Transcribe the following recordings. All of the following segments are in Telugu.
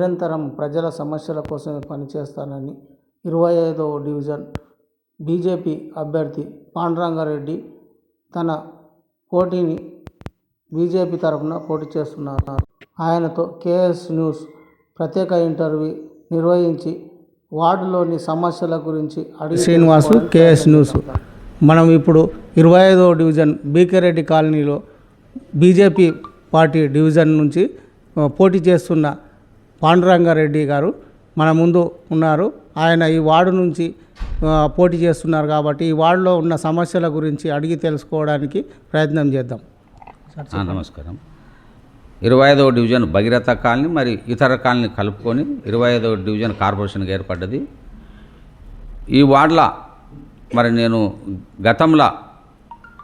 నిరంతరం ప్రజల సమస్యల కోసమే పనిచేస్తానని 25వ డివిజన్ బీజేపీ అభ్యర్థి పాండురంగారెడ్డి తన పోటీని బీజేపీ తరఫున పోటీ చేస్తున్నారు. ఆయనతో కేఎస్ న్యూస్ ప్రత్యేక ఇంటర్వ్యూ నిర్వహించి వార్డులోని సమస్యల గురించి అడిగి శ్రీనివాసు కేఎస్ న్యూస్. మనం ఇప్పుడు 25వ డివిజన్ బీకేరెడ్డి కాలనీలో బీజేపీ పార్టీ డివిజన్ నుంచి పోటీ చేస్తున్న పాండురంగారెడ్డి గారు మన ముందు ఉన్నారు. ఆయన ఈ వార్డు నుంచి పోటీ చేస్తున్నారు కాబట్టి ఈ వార్డులో ఉన్న సమస్యల గురించి అడిగి తెలుసుకోవడానికి ప్రయత్నం చేద్దాం. నమస్కారం. 25వ డివిజన్ భగీరథ కాలనీ మరి ఇతర కాలనీ కలుపుకొని 25వ డివిజన్ కార్పొరేషన్గా ఏర్పడ్డది. ఈ వార్డుల మరి నేను గతంలో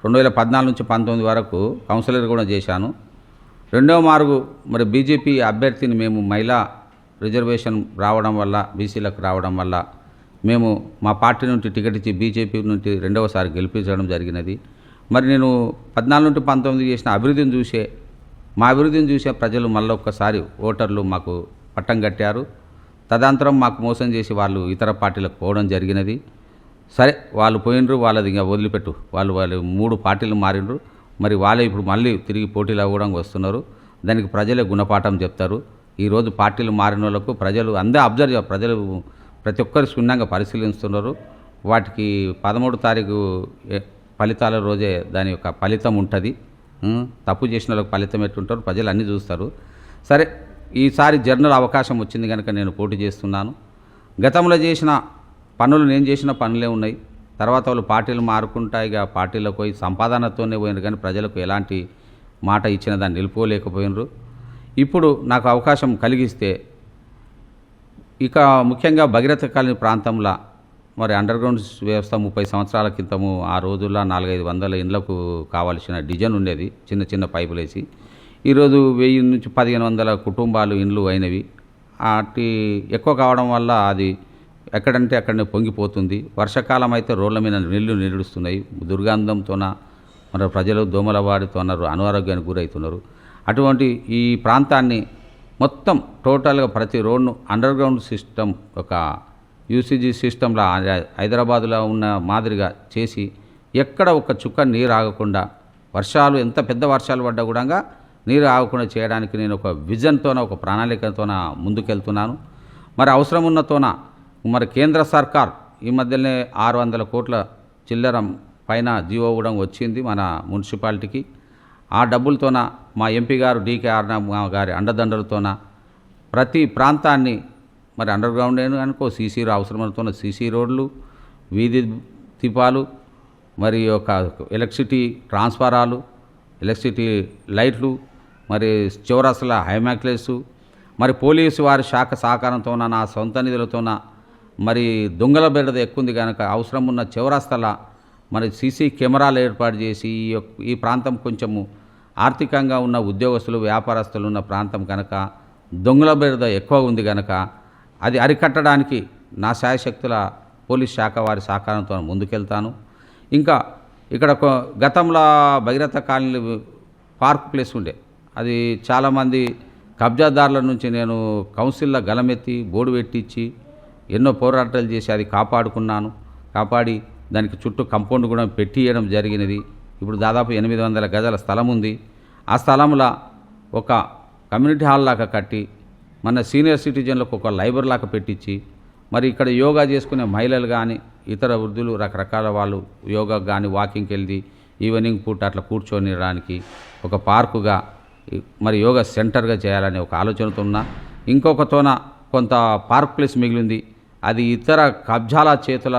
2014 నుంచి 19 వరకు కౌన్సిలర్ కూడా చేశాను. రెండవ మార్గు మరి బీజేపీ అభ్యర్థిని మేము మహిళా రిజర్వేషన్ రావడం వల్ల బీసీలకు రావడం వల్ల మేము మా పార్టీ నుండి టికెట్ ఇచ్చి బీజేపీ నుండి రెండవసారి గెలిపించడం జరిగినది. మరి నేను 14 నుండి 19 చేసిన అభివృద్ధిని చూసే మా అభివృద్ధిని చూసే ప్రజలు మళ్ళీ ఒక్కసారి ఓటర్లు మాకు పట్టం కట్టారు. తదనంతరం మాకు మోసం చేసి వాళ్ళు ఇతర పార్టీలకు పోవడం జరిగినది. సరే వాళ్ళు పోయినరు, వాళ్ళది ఇంకా వదిలిపెట్టు, వాళ్ళు 3 పార్టీలు మారినరు. మరి వాళ్ళే ఇప్పుడు మళ్ళీ తిరిగి పోటీలు అవ్వడం వస్తున్నారు. దానికి ప్రజలే గుణపాఠం చెప్తారు. ఈరోజు పార్టీలు మారిన వాళ్ళకు ప్రజలు అందరూ ప్రజలు ప్రతి ఒక్కరు క్షుణ్ణంగా పరిశీలిస్తున్నారు. వాటికి 13వ తారీఖు ఫలితాల రోజే దాని యొక్క ఫలితం ఉంటుంది. తప్పు చేసిన వాళ్ళకి ఫలితం ఎట్టుంటారు ప్రజలు అన్నీ చూస్తారు. సరే ఈసారి జర్నల్ అవకాశం వచ్చింది కనుక నేను పోటీ చేస్తున్నాను. గతంలో చేసిన పనులు నేను చేసిన పనులే ఉన్నాయి. తర్వాత వాళ్ళు పార్టీలు మారుకుంటాయి, ఇక పార్టీలకు పోయి సంపాదనతోనే పోయినారు కానీ ప్రజలకు ఎలాంటి మాట ఇచ్చిన దాన్ని నిలుపుకోలేకపోయినరు. ఇప్పుడు నాకు అవకాశం కలిగిస్తే ఇక ముఖ్యంగా భగీరథ కాలనీ ప్రాంతంలో మరి అండర్గ్రౌండ్ వ్యవస్థ 30 సంవత్సరాల క్రితము ఆ రోజుల్లో 400-500 ఇండ్లకు కావాల్సిన డిజైన్ ఉండేది. చిన్న చిన్న పైపులు వేసి ఈరోజు 1000 నుంచి 1500 కుటుంబాలు ఇండ్లు అయినవి. అటు ఎక్కువ కావడం వల్ల అది ఎక్కడంటే అక్కడనే పొంగిపోతుంది. వర్షాకాలం అయితే రోడ్ల మీద నీళ్లు నిలుస్తున్నాయి. దుర్గంధంతోన మన ప్రజలు దోమల వాడితోన్నారు, అనారోగ్యానికి గురవుతున్నారు. అటువంటి ఈ ప్రాంతాన్ని మొత్తం టోటల్గా ప్రతి రోడ్ను అండర్గ్రౌండ్ సిస్టమ్ ఒక యూసీజీ సిస్టంలో హైదరాబాదులో ఉన్న మాదిరిగా చేసి ఎక్కడ ఒక చుక్క నీరు ఆగకుండా వర్షాలు ఎంత పెద్ద వర్షాలు పడ్డా కూడా నీరు ఆగకుండా చేయడానికి నేను ఒక విజన్తోన ఒక ప్రణాళికతోన ముందుకెళ్తున్నాను. మరి అవసరం ఉన్నతోన మరి కేంద్ర సర్కార్ ఈ మధ్యనే 600 కోట్ల చిల్లర పైన జీవో కూడా వచ్చింది మన మున్సిపాలిటీకి. ఆ డబ్బులతోన మా ఎంపీ గారు డీకే ఆర్నామ గారి అండదండలతోన ప్రతి ప్రాంతాన్ని మరి అండర్గ్రౌండ్ అనుకో సీసీ అవసరమైనతోన సీసీ రోడ్లు, వీధి దీపాలు, మరి ఒక ఎలక్ట్రిసిటీ ట్రాన్స్ఫారాలు, ఎలక్ట్రిసిటీ లైట్లు, మరి చౌరస్తల హైమాక్లెస్, మరి పోలీసు వారి శాఖ సహకారంతోన నా సొంత నిధులతోన మరి దొంగల బెడద ఎక్కువ కనుక అవసరం ఉన్న చౌరస్తల మరి సీసీ కెమెరాలు ఏర్పాటు చేసి ఈ ప్రాంతం కొంచెము ఆర్థికంగా ఉన్న ఉద్యోగస్తులు వ్యాపారస్తులు ఉన్న ప్రాంతం కనుక దొంగల బెడద ఎక్కువ ఉంది కనుక అది అరికట్టడానికి నా శాయశక్తుల పోలీస్ శాఖ వారి సహకారంతో ముందుకెళ్తాను. ఇంకా ఇక్కడ గతంలో భగీరథ కాలనీ పార్క్ ప్లేస్ ఉండే, అది చాలామంది కబ్జాదారుల నుంచి నేను కౌన్సిల్లో గలమెత్తి బోర్డు పెట్టించి ఎన్నో పోరాటాలు చేసి అది కాపాడి దానికి చుట్టూ కంపౌండ్ కూడా పెట్టియడం జరిగినది. ఇప్పుడు దాదాపు 800 గజాల స్థలం ఉంది. ఆ స్థలంలో ఒక కమ్యూనిటీ హాల్ లాగా కట్టి మన సీనియర్ సిటిజన్లకు ఒక లైబ్రరీ లాగా పెట్టించి మరి ఇక్కడ యోగా చేసుకునే మహిళలు కానీ ఇతర వృద్ధులు రకరకాల వాళ్ళు యోగా కానీ వాకింగ్కి వెళ్ళి ఈవినింగ్ పూట అట్లా కూర్చొనిరానికి ఒక పార్కుగా మరి యోగా సెంటర్గా చేయాలనే ఒక ఆలోచనతో ఉన్నా. ఇంకొకతోన కొంత పార్క్ ప్లేస్ మిగిలింది, అది ఇతర కబ్జాల చేతుల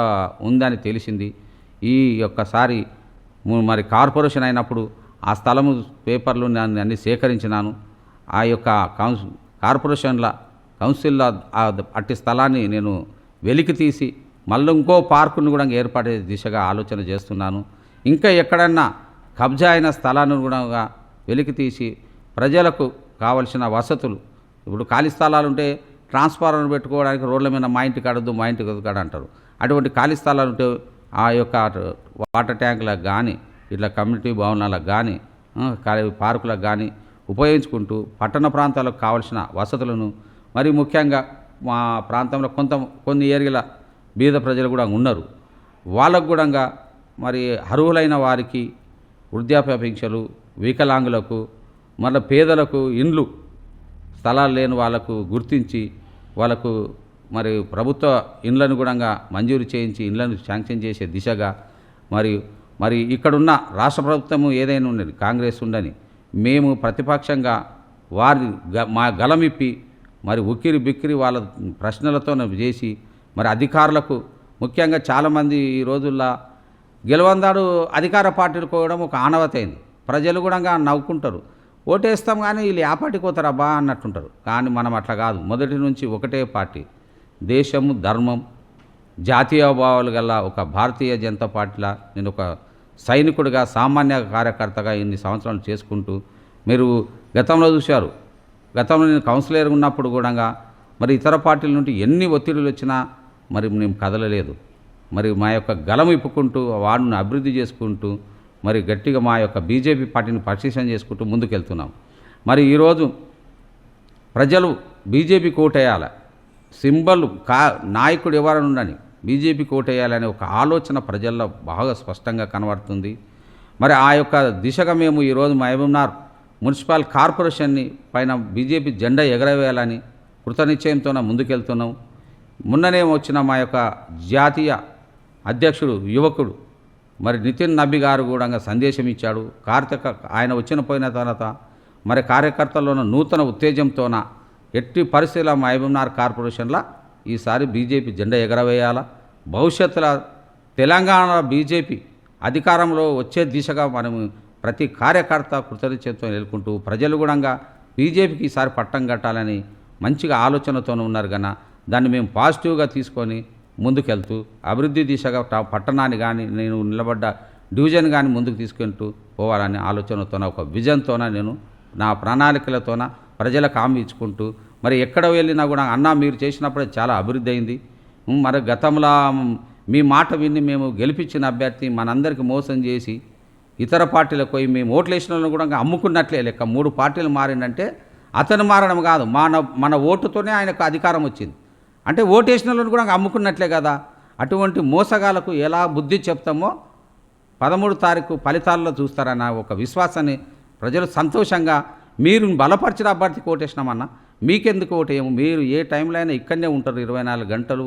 ఉందని తెలిసింది. ఈ ఒక్కసారి మరి కార్పొరేషన్ అయినప్పుడు ఆ స్థలము పేపర్లు నేను అన్ని సేకరించినాను. ఆ యొక్క కౌన్సిల్లో అట్టి స్థలాన్ని నేను వెలికి తీసి మళ్ళీ ఇంకో పార్కును కూడా ఏర్పాటు దిశగా ఆలోచన చేస్తున్నాను. ఇంకా ఎక్కడన్నా కబ్జా అయిన స్థలాన్ని కూడా వెలికి తీసి ప్రజలకు కావలసిన వసతులు, ఇప్పుడు ఖాళీ స్థలాలు ఉంటే ట్రాన్స్ఫార్మర్ పెట్టుకోవడానికి రోడ్ల మీద మా ఇంటి కాడద్దు మా ఇంటి కాడ అంటారు. అటువంటి ఖాళీ స్థలాలు ఉంటే ఆ యొక్క వాటర్ ట్యాంకులకు కానీ ఇట్లా కమ్యూనిటీ భవనాలకు కానీ పార్కులకు కానీ ఉపయోగించుకుంటూ పట్టణ ప్రాంతాలకు కావలసిన వసతులను మరి ముఖ్యంగా మా ప్రాంతంలో కొన్ని ఏరియాల బీద ప్రజలు కూడా ఉన్నారు. వాళ్ళకు కూడా మరి అర్హులైన వారికి వృద్ధాప్య పెన్షన్లు, వికలాంగులకు, మళ్ళీ పేదలకు ఇండ్లు స్థలాలు లేని వాళ్ళకు గుర్తించి వాళ్ళకు మరి ప్రభుత్వ ఇండ్లను కూడా మంజూరు చేయించి ఇండ్లను శాంక్షన్ చేసే దిశగా మరి ఇక్కడున్న రాష్ట్ర ప్రభుత్వము ఏదైనా ఉండని కాంగ్రెస్ ఉండని మేము ప్రతిపక్షంగా వారి మా గలమిప్పి మరి ఉక్కిరి బిక్కిరి వాళ్ళ ప్రశ్నలతో చేసి మరి అధికారులకు ముఖ్యంగా చాలామంది ఈ రోజుల్లో గెలవందాడు అధికార పార్టీలు కోవడం ఒక ఆనవాయితీ అయింది. ప్రజలు కూడా నవ్వుకుంటారు, ఓటేస్తాం కానీ వీళ్ళు ఆ పార్టీకి పోతారా అన్నట్టుంటారు. కానీ మనం అట్లా కాదు, మొదటి నుంచి ఒకటే పార్టీ, దేశము ధర్మం జాతీయ భావాలు గల ఒక భారతీయ జనతా పార్టీలా నేను ఒక సైనికుడిగా సామాన్య కార్యకర్తగా ఇన్ని సంవత్సరాలు చేసుకుంటూ మీరు గతంలో చూశారు. గతంలో నేను కౌన్సిలర్గా ఉన్నప్పుడు కూడా మరి ఇతర పార్టీల నుండి ఎన్ని ఒత్తిడులు వచ్చినా మరి మేము కదలలేదు. మరి మా యొక్క గలం ఇప్పుకుంటూ వాడిని అభివృద్ధి చేసుకుంటూ మరి గట్టిగా మా యొక్క బీజేపీ పార్టీని పరిశీలన చేసుకుంటూ ముందుకెళ్తున్నాం. మరి ఈరోజు ప్రజలు బీజేపీకి ఓటేయాలి, సింబల్ నాయకుడు ఎవరైనా ఉండని బీజేపీకి ఓటేయాలనే ఒక ఆలోచన ప్రజల్లో బాగా స్పష్టంగా కనబడుతుంది. మరి ఆ యొక్క దిశగా మేము ఈరోజు మహబూబ్నగర్ మున్సిపల్ కార్పొరేషన్ని పైన బీజేపీ జెండా ఎగరవేయాలని కృతనిశ్చయంతో ముందుకెళ్తున్నాం. మొన్ననే వచ్చిన మా యొక్క జాతీయ అధ్యక్షుడు యువకుడు మరి నితిన్ నబీ గారు కూడా సందేశం ఇచ్చాడు. ఆయన పోయిన తర్వాత మరి కార్యకర్తల్లోన నూతన ఉత్తేజంతోన ఎట్టి పరిస్థితుల మహబూబ్నగర్ కార్పొరేషన్లో ఈసారి బీజేపీ జెండా ఎగరవేయాలా. భవిష్యత్తులో తెలంగాణ బీజేపీ అధికారంలో వచ్చే దిశగా మనం ప్రతి కార్యకర్త కృతనిశ్చయంతో ఎదుర్కొంటూ ప్రజలు కూడా బీజేపీకి ఈసారి పట్టం కట్టాలని మంచిగా ఆలోచనతో ఉన్నారు కన్నా దాన్ని మేము పాజిటివ్గా తీసుకొని ముందుకెళ్తూ అభివృద్ధి దిశగా పట్టణాన్ని కానీ నేను నిలబడ్డ డివిజన్ కానీ ముందుకు తీసుకెళ్తూ పోవాలని ఆలోచనతోన ఒక విజన్తోన నేను నా ప్రణాళికలతోన ప్రజలకు హామీ ఇచ్చుకుంటూ మరి ఎక్కడ వెళ్ళినా కూడా అన్న మీరు చేసినప్పుడే చాలా అభివృద్ధి అయింది. మరి గతంలో మీ మాట విని మేము గెలిపించిన అభ్యర్థి మనందరికీ మోసం చేసి ఇతర పార్టీలకు పోయి మేము ఓట్లు వేసిన వాళ్ళని కూడా అమ్ముకున్నట్లే లెక్క. 3 పార్టీలు మారిందంటే అతను మారడం కాదు, మన ఓటుతోనే ఆయనకు అధికారం వచ్చింది. అంటే ఓటు వేసిన వాళ్ళని కూడా అమ్ముకున్నట్లే కదా. అటువంటి మోసగాలకు ఎలా బుద్ధి చెప్తామో 13 తారీఖు ఫలితాల్లో చూస్తారన్న ఒక విశ్వాసాన్ని ప్రజలు సంతోషంగా మీరు బలపరిచిన అభ్యర్థికి ఓటేసినామన్నా మీకెందుకు ఓటేయము, మీరు ఏ టైంలో అయినా ఇక్కడనే ఉంటారు 24 గంటలు.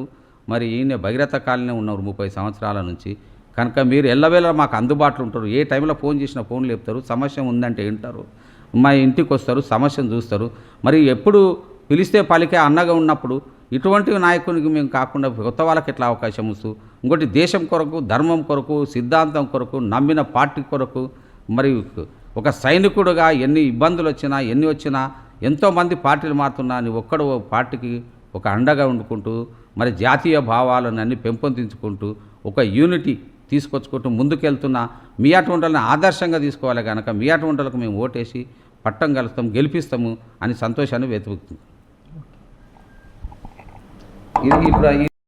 మరి ఈయన భగీరథ కాలనీ ఉన్నారు 30 సంవత్సరాల నుంచి కనుక మీరు ఎల్లవేళ మాకు అందుబాటులో ఉంటారు. ఏ టైంలో ఫోన్ చేసినా ఫోన్ లేపుతారు, సమస్య ఉందంటే వింటారు, మా ఇంటికి వస్తారు, సమస్యను చూస్తారు. మరి ఎప్పుడు పిలిస్తే పలికే అన్నగా ఉన్నప్పుడు ఇటువంటి నాయకునికి మేము కాకుండా కొత్త వాళ్ళకి ఎట్లా అవకాశం ఇస్తూ ఇంకోటి దేశం కొరకు, ధర్మం కొరకు, సిద్ధాంతం కొరకు, నమ్మిన పార్టీ కొరకు మరి ఒక సైనికుడుగా ఎన్ని ఇబ్బందులు వచ్చినా ఎన్ని వచ్చినా ఎంతోమంది పార్టీలు మారుతున్నా నీ ఒక్కడు పార్టీకి ఒక అండగా ఉండుకుంటూ మరి జాతీయ భావాలను అన్ని పెంపొందించుకుంటూ ఒక యూనిటీ తీసుకొచ్చుకుంటూ ముందుకెళ్తున్న మీ అటువంటిని ఆదర్శంగా తీసుకోవాలి కనుక మీ అటువంటిలకు మేము ఓటేసి పట్టం కలుస్తాం, గెలిపిస్తాము అని సంతోషాన్ని వెతుకుతుంది. ఇది ఇప్పుడు